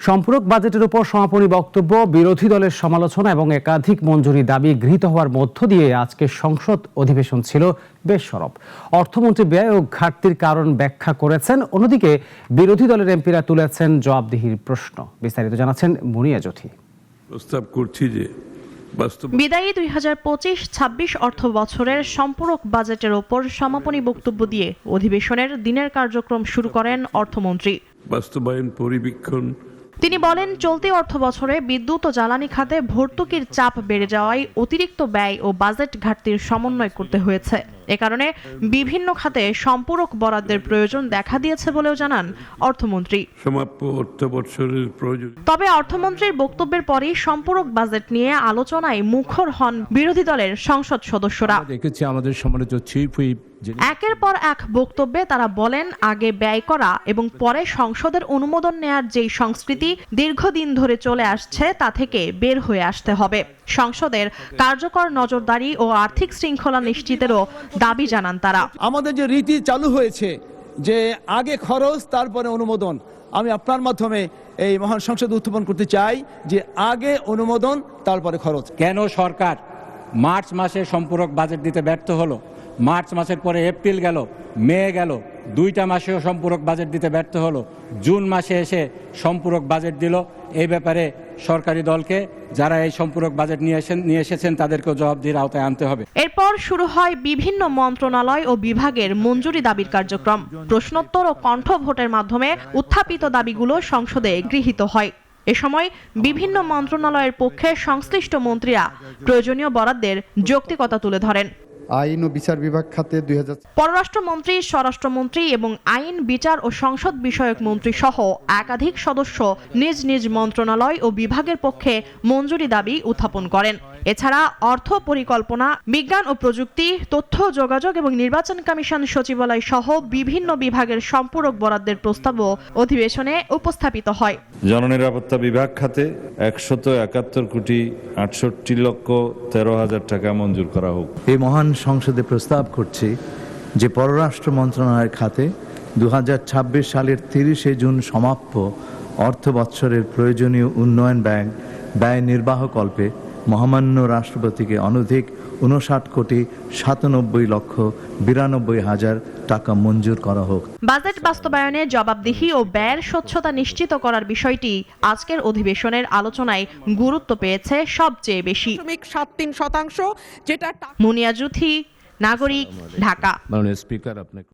সম্পূরক বাজেটের উপর সমাপনী বক্তব্য, বিরোধী দলের সমালোচনা এবং একাধিক মঞ্জুরি দাবি গৃহীত হওয়ার মধ্য দিয়ে আজকের সংসদ অধিবেশন ছিল বেশ সরব। অর্থমন্ত্রী ব্যয় ও ঘাটতির কারণ ব্যাখ্যা করেছেন, অন্যদিকে বিরোধী দলের এমপিরা তুলেছেন জবাবদিহির প্রশ্ন। বিস্তারিত জানাচ্ছেন মুনিয়া জ্যোতি। প্রস্তাব করছি যে বিদায়ী 2025-26 অর্থ বছরের সম্পূরক বাজেটের ওপর সমাপনী বক্তব্য দিয়ে অধিবেশনের দিনের কার্যক্রম শুরু করেন অর্থমন্ত্রী। বাস্তবায়ন পরিবীক্ষণ তিনি বলেন, চলতি অর্থ বছরে বিদ্যুৎ ও জ্বালানি খাতে ভর্তুকির চাপ বেড়ে যাওয়ায় অতিরিক্ত ব্যয় ও বাজেট ঘাটতির সমন্বয় করতে হয়েছে। এ কারণে বিভিন্ন খাতে সম্পূরক বরাদ্দের প্রয়োজন দেখা দিয়েছে বলেও জানান অর্থমন্ত্রী। সমাপ্য অর্থ বছরের প্রয়োজন। তবে অর্থমন্ত্রীর বক্তব্যের পরই সম্পূরক বাজেট নিয়ে আলোচনায় মুখর হন বিরোধী দলের সংসদ সদস্যরা। দেখেছি আমাদের সম্মানিত চিফ হুইপ একের পর এক বক্তব্যে তারা বলেন, আগে ব্যয় করা এবং পরে সংসদের অনুমোদন নেয়ার যেই সংস্কৃতি দীর্ঘদিন ধরে চলে আসছে তা থেকে বের হয়ে আসতে হবে। সংসদের কার্যকর নজরদারি ও আর্থিক শৃঙ্খলা নিশ্চিতেরও দাবি জানান তারা। আমাদের যে রীতি চালু হয়েছে যে আগে খরচ তারপরে অনুমোদন, আমি আপনার মাধ্যমে এই মহান সংসদ উত্থাপন করতে চাই যে আগে অনুমোদন তারপরে খরচ। কেন সরকার মার্চ মাসে সম্পূরক বাজেট দিতে ব্যর্থ হলো? মার্চ মাসের পরে এপ্রিল গেল, মে গেল, 2টা মাসেও সম্পূরক বাজেট দিতে ব্যর্থ হলো। জুন মাসে এসে সম্পূরক বাজেট দিল। এই ব্যাপারে সরকারি দলকে, যারা এই সম্পূরক বাজেট নিয়ে এসেছেন তাদেরকেও জবাবদিহির আওতায় আনতে হবে। এরপর শুরু হয় বিভিন্ন মন্ত্রণালয় ও বিভাগের মঞ্জুরি দাবির কার্যক্রম। প্রশ্নোত্তর ও কণ্ঠ ভোটের মাধ্যমে উত্থাপিত দাবিগুলো সংসদে গৃহীত হয়। এ সময় বিভিন্ন মন্ত্রণালয়ের পক্ষে সংশ্লিষ্ট মন্ত্রীরা প্রয়োজনীয় বরাদ্দের যৌক্তিকতা তুলে ধরেন। আইন ও বিচার বিভাগ খাতে পররাষ্ট্রমন্ত্রী, স্বরাষ্ট্রমন্ত্রী এবং আইন, বিচার ও সংসদ বিষয়ক মন্ত্রী সহ একাধিক সদস্য নিজ নিজ মন্ত্রণালয় ও বিভাগের পক্ষে মঞ্জুরি দাবি উত্থাপন করেন। এছাড়া অর্থ পরিকল্পনা, বিজ্ঞান ও প্রযুক্তি, তথ্য যোগাযোগ এবং নির্বাচন কমিশন সচিবালয় সহ বিভিন্ন বিভাগের সম্পূরক বরাদ্দের প্রস্তাবও অধিবেশনে উপস্থাপিত হয়। জননিরাপত্তা বিভাগ খাতে 171,68,13,00,000 টাকা মঞ্জুর করা হোক। এই মহান সংসদে প্রস্তাব করছি যে পররাষ্ট্র মন্ত্রণালয়ের খাতে 2026 সালের 30 জুন সমাপ্য অর্থ বৎসরের প্রয়োজনীয় উন্নয়ন ব্যয় নির্বাহকল্পে মহামান্য রাষ্ট্রপতিকে অনধিক 59,97,92,000 টাকা মঞ্জুর করা হোক। বাজেট বাস্তবায়নে জবাবদিহি ও ব্যয়ের স্বচ্ছতা নিশ্চিত করার বিষয়টি আজকের অধিবেশনের আলোচনায় গুরুত্ব পেয়েছে সবচেয়ে বেশি। 73%, যেটা মুনিয়া জ্যোতি, নাগরিক, ঢাকা। মাননীয় স্পিকার, আপনাকে